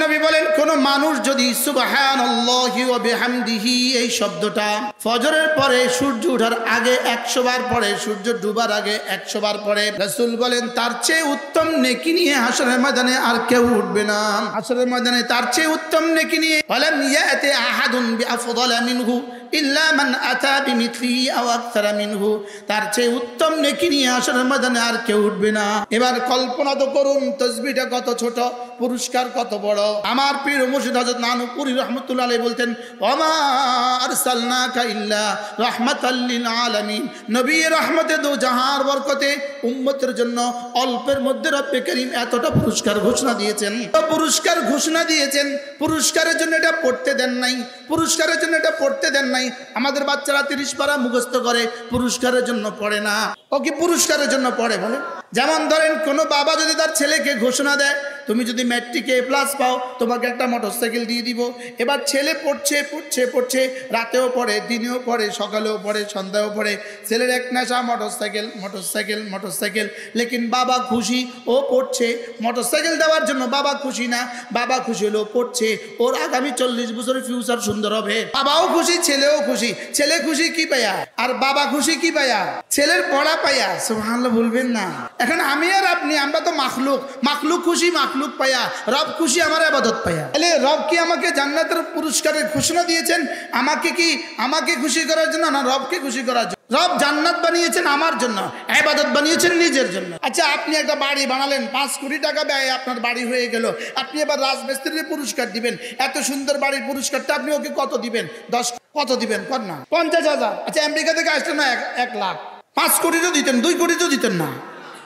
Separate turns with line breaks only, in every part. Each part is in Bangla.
নবী বলেন কোন মানুষ যদি সুবহানাল্লাহি ওয়া বিহামদিহি এই শব্দটা ফজরের পরে সূর্য ওঠার আগে 100 বার পড়ে, সূর্য ডুবার আগে 100 বার পড়ে, রাসূল বলেন তার চেয়ে উত্তম নেকি নিয়ে হাশরের ময়দানে আর কেউ উঠবে না। হাশরের ময়দানে তার চেয়ে উত্তম নেকি নিয়ে ওয়ালাম ইয়াতি আহাদুন বিআফদালা মিনহু ইল্লা মান আতা বিমিথলিহি আও আকতারা মিনহু, তার চেয়ে উত্তম নেকি নিয়ে হাশরের ময়দানে আর কেউ উঠবে না। এবার কল্পনা তো করুন তাসবিহটা কত ছোট, পুরস্কার কত বড়। আমার পীর মুর্শিদ হযরত নানুপুরি রাহমাতুল্লাহ আলাইহি বলতেন ওয়ামা আরসালনাকা ইল্লা রাহমাতাল লিল আলামিন, নবী রহমতে দো জাহার বরকতে উম্মতের জন্য অল্পের মধ্যে রব্বে করিম এতটা পুরস্কার ঘোষণা দিয়েছেন, পুরস্কার ঘোষণা দিয়েছেন। পুরস্কারের জন্য এটা পড়তে দেন নাই, পুরস্কারের জন্য এটা পড়তে দেন নাই। আমাদের বাচ্চারা 30 পারা মুখস্থ করে, পুরস্কারের জন্য পড়ে না। ও কি পুরস্কারের জন্য পড়ে বলে? যেমন ধরেন কোন বাবা যদি তার ছেলেকে ঘোষণা দেয় তুমি যদি ম্যাট্রিকে A+ পাও তোমাকে একটা মোটরসাইকেল দিয়ে দিব। এবার ছেলে পড়ছে পড়ছে পড়ছে, রাতেও পড়ে, দিনেও পড়ে, সকালেও পড়ে, সন্ধ্যাও পড়ে, ছেলের এক নেশা মোটরসাইকেল মোটরসাইকেল মোটরসাইকেল। লেকিন বাবা খুশি, ও পড়ছে, মোটরসাইকেল দেওয়ার জন্য বাবা খুশি না, বাবা খুশি হলো পড়ছে, ওর আগামী 40 বছরের ফিউচার সুন্দর হবে। বাবাও খুশি, ছেলেও খুশি। ছেলে খুশি কি পায়া আর বাবা খুশি কি পায়া? ছেলের পড়া পায়া। সুবহানাল্লাহ বলবেন না। এখন আমি আর আপনি আমরা তো মাখলুক, মাখলুক খুশি মাখলুক পায়া, রব খুশি আমার ইবাদত পায়া। তাহলে রব কি আমাকে জান্নাতের পুরস্কারের ঘোষণা দিয়েছেন আমাকে খুশি করার জন্য না রবকে খুশি করার জন্য? রব জান্নাত বানিয়েছেন আমার জন্য, ইবাদত বানিয়েছেন নিজের জন্য। আচ্ছা আপনি একটা বাড়ি বানালেন, 5 কোটি টাকা ব্যয় আপনার বাড়ি হয়ে গেল, আপনি এবার রাজমিস্ত্রির পুরস্কার দিবেন। এত সুন্দর বাড়ির পুরস্কারটা আপনি ওকে কত দিবেন? 10 কত দিবেন? কর না 50,000। আচ্ছা আমেরিকা থেকে আসলে না 1 লাখ। 5 কোটি তো দিতেন, 2 কোটি তো দিতেন না,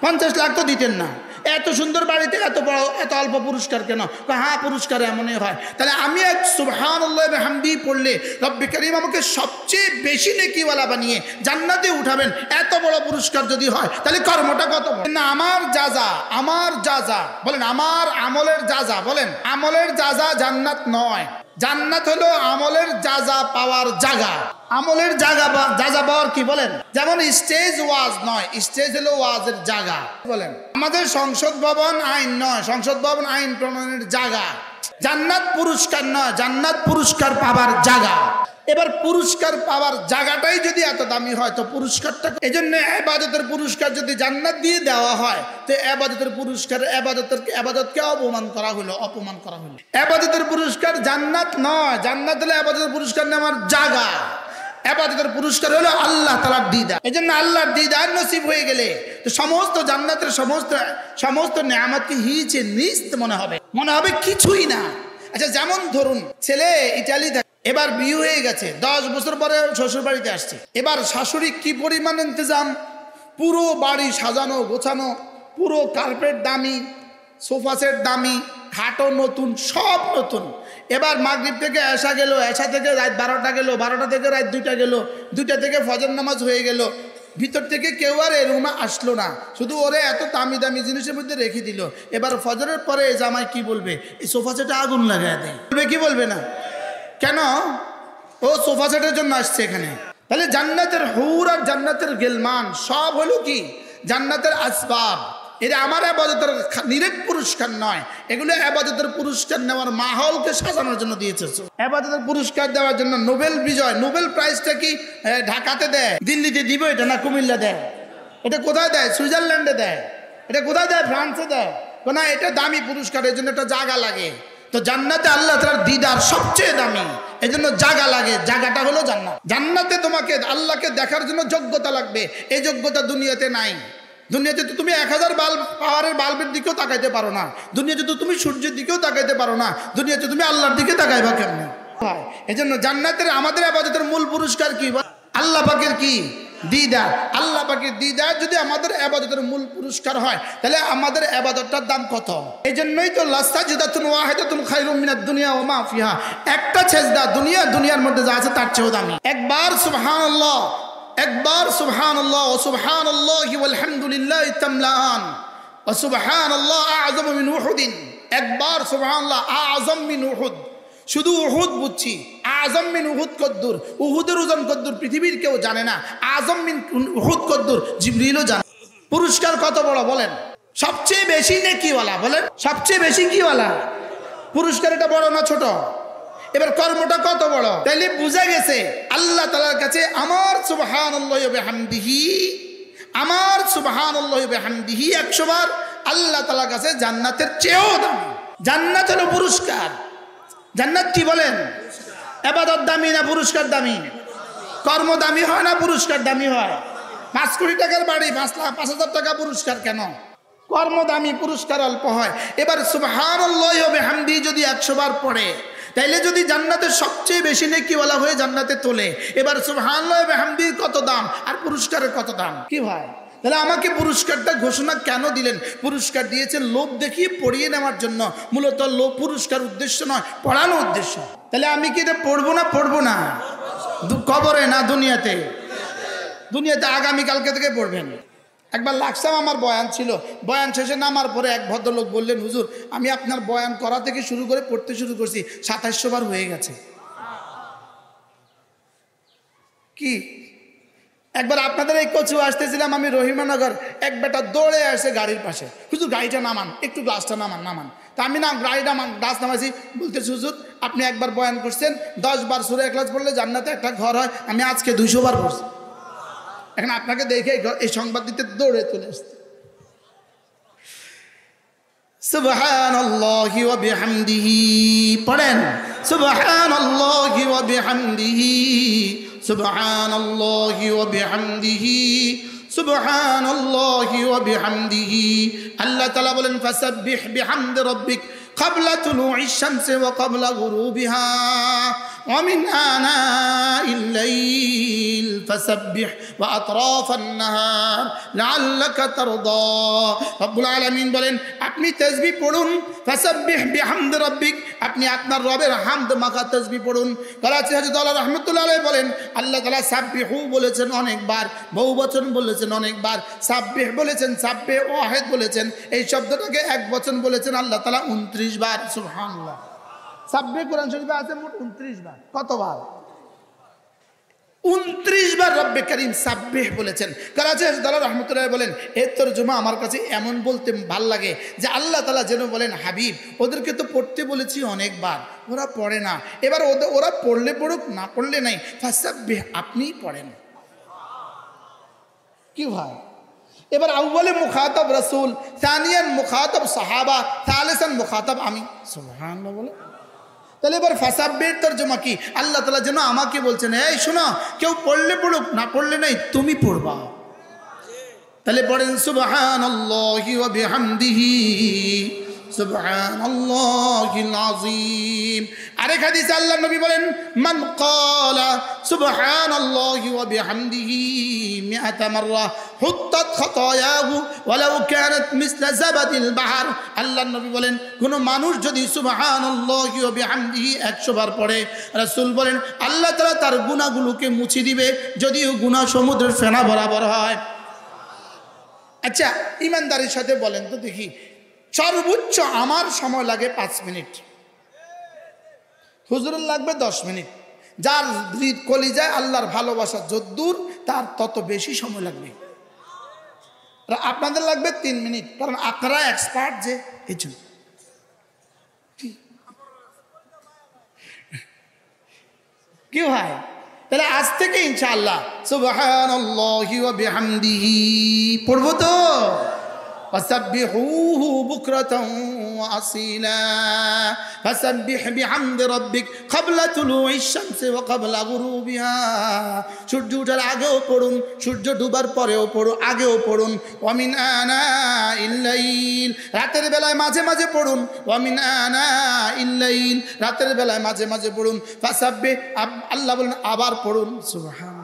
50 লাখ তো দিতেন না। এত সুন্দর বাড়িতে এত বড় এত অল্প পুরস্কার কেন? হ্যাঁ পুরস্কার এমনই হয়। তাহলে আমি এক সুবহানাল্লাহ ওয়া বিহামদিহি পড়লে রব্বে করিম আমাকে সবচেয়ে বেশি নেকিওয়ালা বানিয়ে জান্নাতে উঠাবেন। এত বড় পুরস্কার যদি হয় তাহলে কর্মটা কত? না আমার যা বলেন, আমার আমলের যা বলেন, আমলের যা জান্নাত নয়। জান্নাত হলো আমলের যা পাওয়ার জায়গা। আমলের জায়গা যা পাওয়ার কি বলেন? যেমন স্টেজ ওয়াজ নয়, স্টেজ হলো ওয়াজের জায়গা। বলেন আমাদের সংসদ ভবন আইন নয়, সংসদ ভবন আইন প্রণয়নের জায়গা। জান্নাত পুরস্কার নয়, জান্নাত পুরস্কার পাবার জায়গা। এবার পুরস্কার পাওয়ার জায়গাটাই যদি এত দামি হয় তো পুরস্কারটা, এই জন্য ইবাদতের পুরস্কার যদি জান্নাত দিয়ে দেওয়া হয় তো ইবাদতের পুরস্কার ইবাদতকে অপমান করা হলো। ইবাদতের পুরস্কার জান্নাত নয়, জান্নাত হলো ইবাদতের পুরস্কার নেওয়ার জায়গা। ইবাদতের পুরস্কার হলো আল্লাহ তাআলার দিদার। এই জন্য আল্লাহর দিদার নসিব হয়ে গেলে তো সমস্ত জান্নাতের সমস্ত নেয়ামতকে হিচে নিস্ত মনে হবে কিছুই না। আচ্ছা যেমন ধরুন ছেলে ইতালি থাকে, এবার বিয়ে হয়ে গেছে, 10 বছর পরে শ্বশুর বাড়িতে আসছে। এবার শাশুড়ি কি পরিমাণ ইন্তজাম, পুরো বাড়ি সাজানো গোছানো, পুরো কার্পেট দামি, সোফা সেট দামি, খাটও নতুন, সব নতুন। এবার মাগরিব থেকে এশা গেল, এশা থেকে রাত 12টা গেল, 12টা থেকে রাত 2টা গেল, 2টা থেকে ফজর নামাজ হয়ে গেল। ভিতর থেকে কেউ আর এ রুমে আসলো না, শুধু ওরে এত দামি দামি জিনিসের মধ্যে রেখে দিল। এবার ফজরের পরে জামাই কি বলবে? এই সোফা সেটে আগুন লাগায় দেয়, বলবে কি বলবে না? কেন? ও সোফা সেটের জন্য আসছে এখানে। তাহলে জান্নাতের হুর আর জান্নাতের গেলমান সব হলো কি? জান্নাতের আসবাব। এটা আমার ইবাদতের নিরেট পুরস্কার নয়, এগুলো ইবাদতের পুরস্কার নেওয়ার মাহলকে সাজানোর জন্য দিয়েছে। ইবাদতের পুরস্কার দেওয়ার জন্য নোবেল বিজয়, নোবেল প্রাইজটা কি ঢাকাতে দেয়, দিল্লিতে দিব এটা না কুমিল্লা দেয়? এটা কোথায় দেয়? সুইজারল্যান্ডে দেয়। এটা কোথায় দেয়? ফ্রান্সে দেয়। না এটা দামি পুরস্কার, এর জন্য একটা জায়গা লাগে। তো জান্নাতে আল্লাহ তাআলার দিদার সবচেয়ে দামি, এই জন্য জায়গা লাগে। জায়গাটা হলো জান্নাত। জান্নাতে তোমাকে আল্লাহকে দেখার জন্য যোগ্যতা লাগবে, এই যোগ্যতা দুনিয়াতে নাই। দুনিয়াতে তো তুমি 1000 পাওয়ারের বাল্বের দিকেও তাকাইতে পারো না, দুনিয়াতে তো তুমি সূর্যের দিকেও তাকাইতে পারো না, দুনিয়াতে তুমি আল্লাহর দিকে তাকাইবা কেমনে? এই জন্য জান্নাতের আমাদের ইবাদতের মূল পুরস্কার কি? আল্লাহ পাকের কি? দিদার। আল্লাহ পাকের দিদার যদি আমাদের ইবাদতের মূল পুরস্কার হয় তাহলে আমাদের ইবাদতটার দাম কত? এই জন্যই তো লাসাজদাতুন ওয়াহিদাতুন খায়রুম মিনাদ দুনিয়া ওয়া মা ফিহা, একটা সেজদা দুনিয়ার মধ্যে যা আছে তার চেয়েও দামি। একবার সুবহানাল্লাহ, একবার সুবহানাল্লাহ ও সুবহানাল্লাহি ওয়াল হামদুলিল্লাহি তামলান ও সুবহানাল্লাহ আযম মিন উহুদ। একবার সুবহানাল্লাহ আযম মিন উহুদ, শুধু উহুদ বুঝছি, আযম মিন উহুদ কদ্দুর, উহুদের ওজন কদ্দুর পৃথিবীর কেউ জানে না, আযম মিন উহুদ কদ্দুর জিবরিলও জানে। পুরস্কার কত বড় বলেন? সবচেয়ে বেশি নেকিওয়ালা, বলেন সবচেয়ে বেশি কিওয়ালা? পুরস্কার এটা বড় না ছোট? এবার কর্মটা কত বড়? তাইলে বুঝা গেছে আল্লাহ তাআলার কাছে আমার সুবহানাল্লাহি ওয়া বিহামদিহি, আমার সুবহানাল্লাহি ওয়া বিহামদিহি 100 বার আল্লাহ তাআলার কাছে জান্নাতের চেয়েও দামি। জান্নাত হলো পুরস্কার। জান্নাত কি বলেন? ইবাদত দামি না পুরস্কার দামি? কর্ম দামি হয় না পুরস্কার দামি হয়? 5 কোটি টাকার বাড়ি 5,000 টাকা পুরস্কার কেন? কর্ম দামি, পুরস্কার অল্প হয়। এবার সুবহানাল্লাহি ওয়া বিহামদিহি যদি 100 বার পড়ে, তাইলে যদি জান্নাতের সবচেয়ে বেশি নেকি বলা হয়ে জান্নাতে তোলে, এবার সুবহানাল্লাহি ওয়া বিহামদিহির কত দাম আর পুরস্কারের কত দাম? কি ভাই, তাহলে আমাকে পুরস্কারটা ঘোষণা কেন দিলেন? পুরস্কার দিয়েছেন লোভ দেখিয়ে পড়িয়ে নেওয়ার জন্য। মূলত লোভ পুরস্কার উদ্দেশ্য নয়, পড়ানো উদ্দেশ্য। তাহলে আমি কি এটা পড়বো না? পড়বো না কবরে না দুনিয়াতে? দুনিয়াতে আগামীকালকে থেকে পড়বেন। একবার লাকসাম আমার বয়ান ছিল, বয়ান শেষে নামার পরে এক ভদ্রলোক বললেন, হুজুর আমি আপনার বয়ান করা থেকে শুরু করে পড়তে শুরু করছি, 2700 বার হয়ে গেছে। কি একবার আপনাদের এই কচু আসতেছিলাম আমি রহিমানগর, এক বেটা দৌড়ে আসে গাড়ির পাশে, হুজুর গাড়িটা নামান, একটু গ্লাসটা নামান। তা আমি না গাড়িটা গ্লাস নামাইছি, বলতেছি হুজুর আপনি একবার বয়ান করছেন 10 বার সূরা ইখলাস পড়লে জান্নাতে একটা ঘর হয়, আমি আজকে 200 বার পড়ছি। এখন আপনাকে দেখে এই সংবাদ দিতে দৌড়ে চলে আসছে। সুবহানাল্লাহি ওয়া বিহামদিহি পড়েন, সুবহানাল্লাহি ওয়া বিহামদিহি, সুবহানাল্লাহি ওয়া বিহামদিহি, সুবহানাল্লাহি ওয়া বিহামদিহি। আল্লাহ তাআলা বলেন ফাসাব্বিহ বিহামদি রাব্বিক ক্বাবলা তুলুইশ শামসি ওয়া ক্বাবলা গুরুবিহা ওয়া মিন আনাইল লাইল ফাসাব্বিহ ওয়া আতরাফান নাহার লাআল্লাকা তারদা। রব্বুল আলামিন বলেন আপনি তাসবিহ পড়ুন, ফাসাব্বিহ বিহামদি রাব্বিক, আপনি আপনার রবের হামদ মাখা তাসবিহ পড়ুন। করাচি হযরত আল্লাহ রাহমাতুল্লাহ আলাইহি বলেন আল্লাহ তাআলা সাব্বিহু বলেছেন অনেকবার, বহুবচন বলেছেন অনেকবার, সাব্বিহ বলেছেন, সাব্বিহ ওয়াহিদ বলেছেন, এই শব্দটাকে এক বচন বলেছেন আল্লাহ তাআলা 29 বার। সুবহানাল্লাহ। সাব্বিহ কোরআন শরীফে আছে মোট 29 বার। কতবার? 29 বার রব্বে কারীম সাব্বিহ বলেছেন। করাচি হযরত আল্লাহ রাহমাতুল্লাহ বলেন এর তরজমা আমার কাছে এমন বলতে ভাল লাগে যে আল্লাহ তাআলা যেন বলেন হাবিব ওদেরকে তো পড়তে বলেছি অনেকবার, ওরা পড়ে না, এবার ওরা পড়লে পড়ুক, না পড়লে নাই, ফাসাব্বিহ আপনিই পড়েন। কি ভাই, এবার আউয়ালে মুখাতাব রাসূল, সানিয়ান মুখাতাব সাহাবা, সালিসান মুখাতাব আমি। সুবহানাল্লাহ বলে। তাহলে এবার ফাসাব্বির তরজমা কি? আল্লাহ তাআলা যেন আমাকে বলছেন এই শোনো, কেউ পড়লে পড়ুক, না পড়লে নাই, তুমি পড়বা। তাহলে পড়েন সুবহানাল্লাহি ওয়া বিহামদিহি, সুবহানাল্লাহিল আযীম। আরেক হাদিসে আল্লাহর নবী বলেন মান ক্বালা সুবহানাল্লাহি ওয়া বিহামদিহি 100 মাররা হুত্তাত খাতায়াহু ওয়ালাউ কানাত মিসলা যাবাদিল বাহর। আল্লাহর নবী বলেন কোন মানুষ যদি সুবহানাল্লাহি ওয়া বিহামদিহি 100 বার পড়ে, রাসূল বলেন আল্লাহ তাআলা তার গুনাহগুলোকে মুছে দিবে, যদিও গুনাহ সমুদ্রের ফেনা বরাবর হয়। আচ্ছা ইমানদারির সাথে বলেন তো দেখি, সর্বোচ্চ আমার সময় লাগে 5 মিনিট, হুজুরের লাগবে 10 মিনিট। যার হৃদ কলিজায় আল্লাহর ভালোবাসা যদ্দূর তার তত বেশি সময় লাগবে। আপনাদের লাগবে 3 মিনিট, কারণ আপনারা এক্সপার্ট যে, এই জন্য। কি ভাই, তাহলে আজ থেকে ইনশাআল্লাহ সুবহানাল্লাহি ওয়া বিহামদিহি পড়বো তো। فسبحوه بكرة وأصيلا فسبح بحمد ربك قبل طلوع الشمس وقبل غروبها। সূর্য ওঠার আগেও পড়ুন, সূর্য ডুবার পরেও পড়ুন, আগেও পড়ুন। ওয়ামিন আনাইল লাইল, রাতের বেলায় মাঝে মাঝে পড়ুন। ওয়ামিন আনাইল লাইল, রাতের বেলায় মাঝে মাঝে পড়ুন। ফাসাব্বিহ, আল্লাহ বলেন আবার পড়ুন। সুবহানাল্লাহ।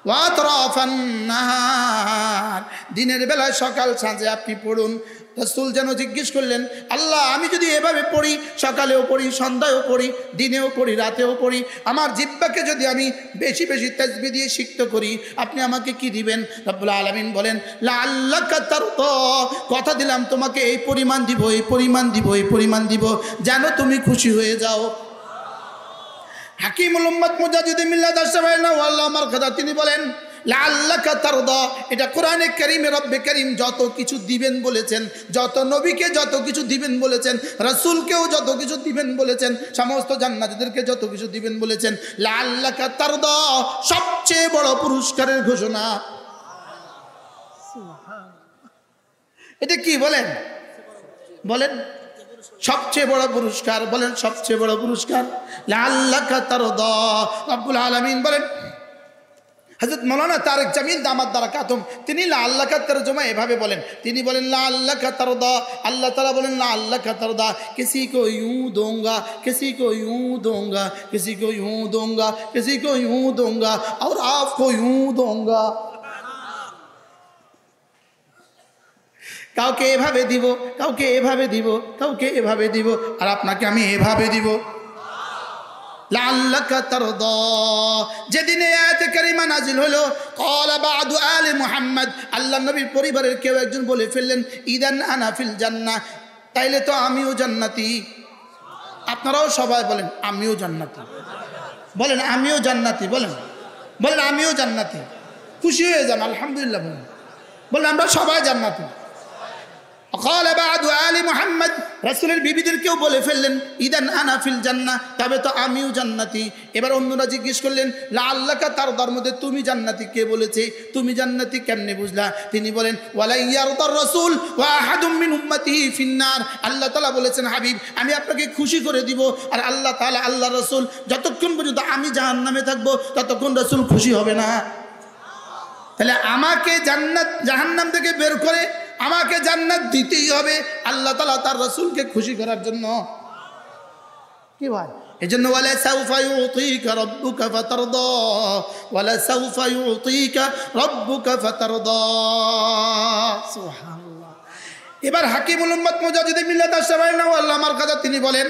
ওয়াতরাফান নাহার, দিনের বেলায় সকাল সাঁঝে আপনি পড়ুন। রাসূল যেন জিজ্ঞেস করলেন আল্লাহ আমি যদি এভাবে পড়ি, সকালেও পড়ি, সন্ধ্যায়ও পড়ি, দিনেও পড়ি, রাতেও পড়ি, আমার জিহ্বাকে যদি আমি বেশি বেশি তাসবিহ দিয়ে সিক্ত করি, আপনি আমাকে কি দিবেন? রব্বুল আলামিন বলেন লাআল্লাকা তারদা, কথা দিলাম তোমাকে এই পরিমাণ দিব, এই পরিমাণ দিব, এই পরিমাণ দিব, যেন তুমি খুশি হয়ে যাও। হাকিমুল উম্মাত মুজাদ্দিদ মিল্লাত আশরাফ আল্লাহ মারকাদা তিনি বলেন লাআল্লাকা তারদা, এটা কোরআনে কারীমে রব্বে কারীম যত কিছু দিবেন বলেছেন, যত নবীকে যত কিছু দিবেন বলেছেন, রাসূলকেও যত কিছু দিবেন বলেছেন, সমস্ত জান্নাতীদেরকে যত কিছু দিবেন বলেছেন, লাআল্লাকা তারদা সবচেয়ে বড় পুরস্কারের ঘোষণা। এটা কি বলেন? বলেন সবচেয়ে বড় পুরস্কার, বলেন সবচেয়ে বড় পুরস্কার। লাআল্লাকা তারদা, রব্বুল আলামিন বলেন, হযরত মাওলানা তারেক জামিল দামাত বারাকাতুহু তিনি লাআল্লাকা তরজমা এভাবে বলেন, তিনি বলেন লাআল্লাকা তারদা, আল্লাহ তাআলা বলেন লাআল্লাকা তারদা, किसी को यूं दूंगा, किसी को यूं दूंगा, किसी को यूं दूंगा, किसी को यूं दूंगा और आपको यूं दूंगा। কাউকে এভাবে দিব, কাউকে এভাবে দিব, কাউকে এভাবে দিব, আর আপনাকে আমি এভাবে দিব। লাআল্লাকা তারদা, যেদিন এই আয়াতে কারিমা নাজিল হলো, ক্বালা বাদু আলে মুহাম্মদ, আল্লাহর নবীর পরিবারের কেউ একজন বলে ফেললেন, ইদান আনা ফিল জান্নাহ, তাইলে তো আমিও জান্নাতি। আপনারাও সবাই বলেন আমিও জান্নাতি, বলেন আমিও জান্নাতি, বলেন বলেন আমিও জান্নাতি, খুশি হয়ে যান আলহামদুলিল্লাহ, বলেন বলেন আমরা সবাই জান্নাতি। ক্বালা বাদু আলে মুহাম্মদ, রাসূলের বিবিদের কেউ বলে ফেললেন, ইদান আনা ফিল জান্নাহ, তবে তো আমিও জান্নাতি। এবার অন্যরা জিজ্ঞেস করলেন, লাআল্লাকা তারদার মধ্যে তুমি জান্নাতি কে বলেছে, তুমি জান্নাতি কেমনে বুঝলা? তিনি বলেন, ওয়ালা ইয়ারদার রাসূল ওয়া আহাদুম মিন উম্মতিহি ফিন্নার, আল্লাহ তাআলা বলেছেন হাবিব আমি আপনাকে খুশি করে দিব, আর আল্লাহ তাআলা আল্লাহ রাসূল যতক্ষণ পর্যন্ত আমি জাহান্নামে থাকবো ততক্ষণ রাসূল খুশি হবে না। তাহলে আমাকে জান্নাত জাহান্নাম থেকে বের করে আমাকে জান্নাত দিতেই হবে আল্লাহ তাআলা তার রাসূলকে খুশি করার জন্য। কি ভাই, এজন্য ওয়ালা সাউফা ইউতিকা রাব্বুকা ফাতারদা, ওয়ালা সাউফা ইউতিকা রাব্বুকা ফাতারদা। সুবহানাল্লাহ। এবার হাকিমুল উম্মত মুজাদ্দিদ মিল্লাত আশ-শাবায়না আল্লাহ মারকাদা তিনি বলেন,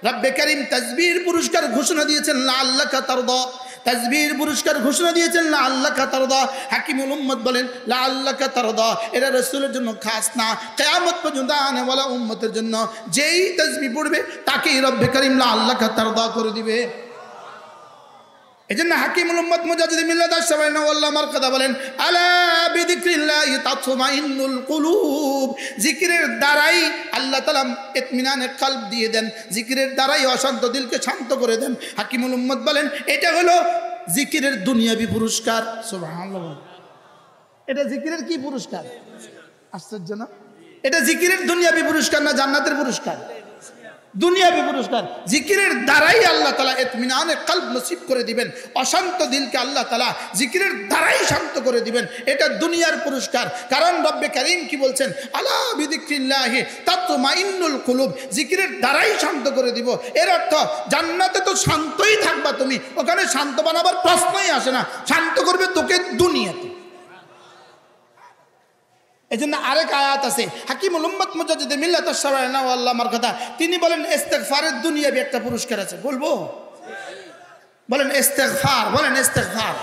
রব্বে কারীম তাসবির পুরস্কার ঘোষণা দিয়েছেন লাআল্লাকা তারদা, তাসবির পুরস্কার ঘোষণা দিয়েছেন লাআল্লাকা তারদা। হাকিমুল উম্মত বলেন লাআল্লাকা তারদা এটা রাসূলের জন্য খাস না, কিয়ামত পর্যন্ত আনেওয়ালা উম্মতের জন্য যেই তাসবিহ পড়বে তাকেই রব্বে কারীম লাআল্লাকা তারদা করে দিবে। এজন্য হাকিমুল উম্মত মুজাদ্দিদ মিল্লাত আশ-শাবায়না আল্লাহ মারকাদা বলেন, আলা বিযিকরিল্লাহি তাতমাইন্নুল কুলুব, জিকিরের দ্বারাই আল্লাহ তাআলা ইতমিনানে কলব দিয়ে দেন, জিকিরের দ্বারাই অশান্ত দিলকে শান্ত করে দেন। হাকিমুল উম্মত বলেন এটা হলো জিকিরের দুনিয়াবি পুরস্কার। সুবহানাল্লাহ। এটা জিকিরের কি পুরস্কার? আশ্চর্য না? এটা জিকিরের দুনিয়াবি পুরস্কার না জান্নাতের পুরস্কার? দুনিয়াবি পুরস্কার। জিকিরের দ্বারাই আল্লাহ তাআলা ইতমিনানে কলব নসিব করে দিবেন, অশান্ত দিলকে আল্লাহ তাআলা জিকিরের দ্বারাই শান্ত করে দিবেন, এটা দুনিয়ার পুরস্কার। কারণ রব্বে কারীম কি বলছেন, আলা বিযিকরিল্লাহি তাতমাইন্নুল কুলুব, জিকিরের দ্বারাই শান্ত করে দিব। এর অর্থ জান্নাতে তো শান্তই থাকবা তুমি, ওখানে শান্ত বানাবার প্রশ্নই আসে না, শান্ত করবে তোকে দুনিয়াতে। এজন্য আরেক আয়াত আছে, হাকিমুল উম্মত মুজাদ্দিদ মিল্লাত আশ-শাবায়না আল্লাহ মারকাদা তিনি বলেন ইস্তিগফারের দুনিয়াবি একটা পুরস্কার আছে। বলবো? বলেন ইস্তিগফার, বলেন ইস্তিগফার।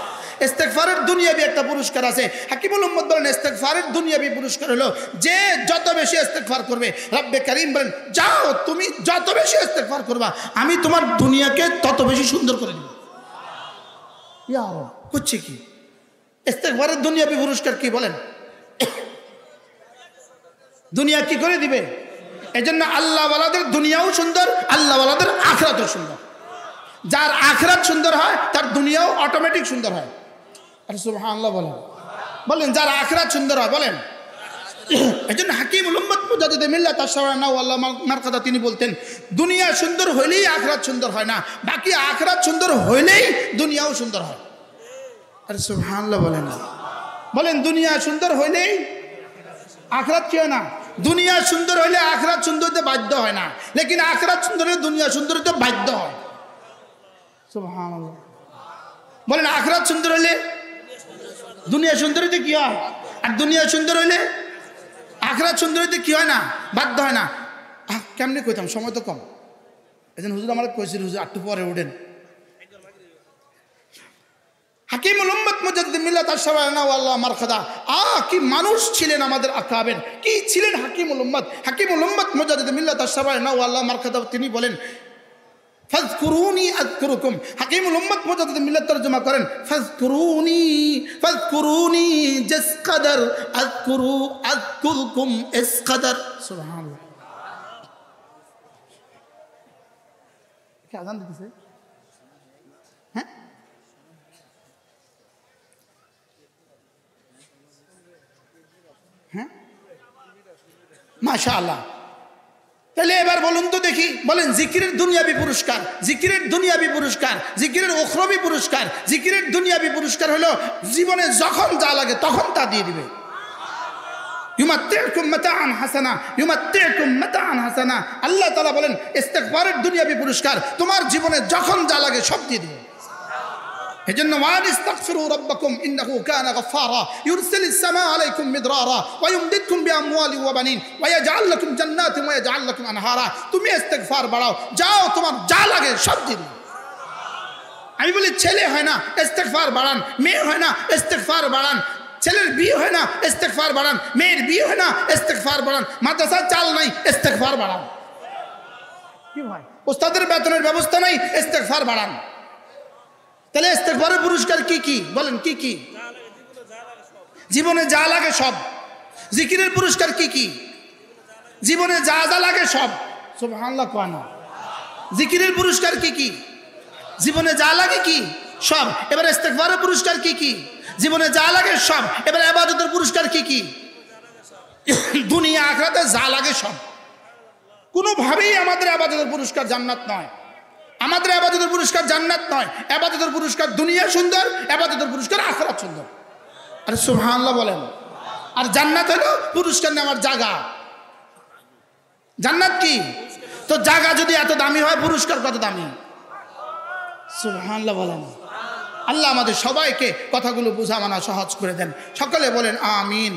ইস্তিগফারের দুনিয়াবি একটা পুরস্কার আছে। হাকিমুল উম্মত বলেন ইস্তিগফারের দুনিয়াবি পুরস্কার হলো যে যত বেশি ইস্তিগফার করবে, রব্বে কারীম বলেন যাও তুমি যত বেশি ইস্তিগফার করবা আমি তোমার দুনিয়াকে তত বেশি সুন্দর করে দেব। ইয়া রাব, করছে কি? ইস্তিগফারের দুনিয়াবি পুরস্কার কি বলেন? দুনিয়া কি করে দিবে? এজন্য আল্লাহওয়ালাদের দুনিয়াও সুন্দর, আল্লাহওয়ালাদের আখিরাতও সুন্দর। যার আখিরাত সুন্দর হয় তার দুনিয়াও অটোমেটিক সুন্দর হয়। আরে সুবহানাল্লাহ বলেন, বলেন যার আখিরাত সুন্দর হয় বলেন। এজন্য হাকিমুল উম্মত মুজাদ্দিদ মিল্লাত আশ-শাবায়না আল্লাহ মারকাদা তিনি বলতেন দুনিয়া সুন্দর হইলেই আখিরাত সুন্দর হয় না, বাকি আখিরাত সুন্দর হইলেই দুনিয়াও সুন্দর হয়। আরে সুবহানাল্লাহ বলেন, বলেন দুনিয়া সুন্দর হইলেই আখিরাত কি হয় না? দুনিয়া সুন্দর হইলে আখিরাত সুন্দর হতে বাধ্য হয় না, লেকিন আখিরাত সুন্দর হলে দুনিয়া সুন্দর হতে বাধ্য হয়। সুবহানাল্লাহ বলেন, আখিরাত সুন্দর হলে দুনিয়া সুন্দর হতে কি হয়? আর দুনিয়া সুন্দর হইলে আখিরাত সুন্দর হতে কি হয় না? বাধ্য হয় না। কেমনে কইতাম, সময় তো কম। এজন্য হুজুর আমার কইছিল হুজুর একটু পরে উঠেন। হাকিমুল উম্মত মুজাদ্দিদ মিল্লাত আশ-শাবায়না আল্লাহ মারকাদা কি মানুষ ছিলেন আমাদের আকাবের, কি ছিলেন হাকিমুল উম্মত। হাকিমুল উম্মত মুজাদ্দিদ মিল্লাত আশ-শাবায়না আল্লাহ মারকাদা তিনি বলেন ফাযকুরুনি আযকুরুকুম। হাকিমুল উম্মত মুজাদ্দিদ মিল্লাত তরজমা করেন ফাযকুরুনি জাস কদর আযকুরুকুম ইস কদর। সুবহানাল্লাহ। কি আযান দিতেছে? হ্যাঁ, হ্যাঁ, মাশাআল্লাহ। তাহলে এবার বলুন তো দেখি, বলেন জিকিরের দুনিয়াবি পুরস্কার, জিকিরের দুনিয়াবি পুরস্কার, জিকিরের উখরবি পুরস্কার। জিকিরের দুনিয়াবি পুরস্কার হলো জীবনে যখন যা লাগে তখন তা দিয়ে দিবে। ইউমাত্তিউকুম মাতাআন হাসানা, ইউমাত্তিউকুম মাতাআন হাসানা। আল্লাহ তাআলা বলেন ইস্তিগফারের দুনিয়াবি পুরস্কার তোমার জীবনে যখন যা লাগে সব দিয়ে দিবে। এজন্য ওয়ানিস্তাগফিরু রাব্বাকুম ইন্নাহু কানা গফফারা ইউরসিলিস সামা আলাইকুম মিদরারা ওয়া ইউমদিদকুম বিআমওয়ালিন ওয়া বানিন ওয়া ইয়াজআল লাকুম জান্নাতিন ওয়া ইয়াজআল লাকুম আনহারা। তুমি ইস্তিগফার বাড়াও, যাও তোমার যা লাগে সব দিন। আমি বলি ছেলে হয় না ইস্তিগফার বাড়ান, মেয়ে হয় না ইস্তিগফার বাড়ান, ছেলের বিয়ে হয় না ইস্তিগফার বাড়ান, মেয়ের বিয়ে হয় না ইস্তিগফার বাড়ান, মাদ্রাসা চাল নাই ইস্তিগফার বাড়ান। কি ভাই, ওস্তাদের বেতনের ব্যবস্থা নাই ইস্তিগফার বাড়ান। তাহলে ইস্তিগফারের পুরস্কার কি কি বলেন? কি কি? জীবনে যা লাগে সব। জিকিরের পুরস্কার কি কি? জীবনে যা যা লাগে সব। সুবহানাল্লাহ কোয়া না। জিকিরের পুরস্কার কি কি? জীবনে যা লাগে কি সব। এবার ইস্তিগফারের পুরস্কার কি কি? জীবনে যা লাগে সব। এবার ইবাদতের পুরস্কার কি কি? দুনিয়া আখিরাতে যা লাগে সব। কোনোভাবেই আমাদের ইবাদতের পুরস্কার জান্নাত নয়। আমাদের ইবাদতের পুরস্কার জান্নাত নয়। ইবাদতের পুরস্কার দুনিয়া সুন্দর, ইবাদতের পুরস্কার আখিরাত সুন্দর। আরে সুবহানাল্লাহ বলেন। আর জান্নাত হলো পুরস্কার নেওয়ার জায়গা। জান্নাত কি? তো জায়গা যদি এত দামি হয়, পুরস্কার কত দামি? সুবহানাল্লাহ বলেন। আল্লাহ আমাদের সবাইকে কথাগুলো বোঝা মানা সহজ করে দেন। সকলে বলেন আমিন।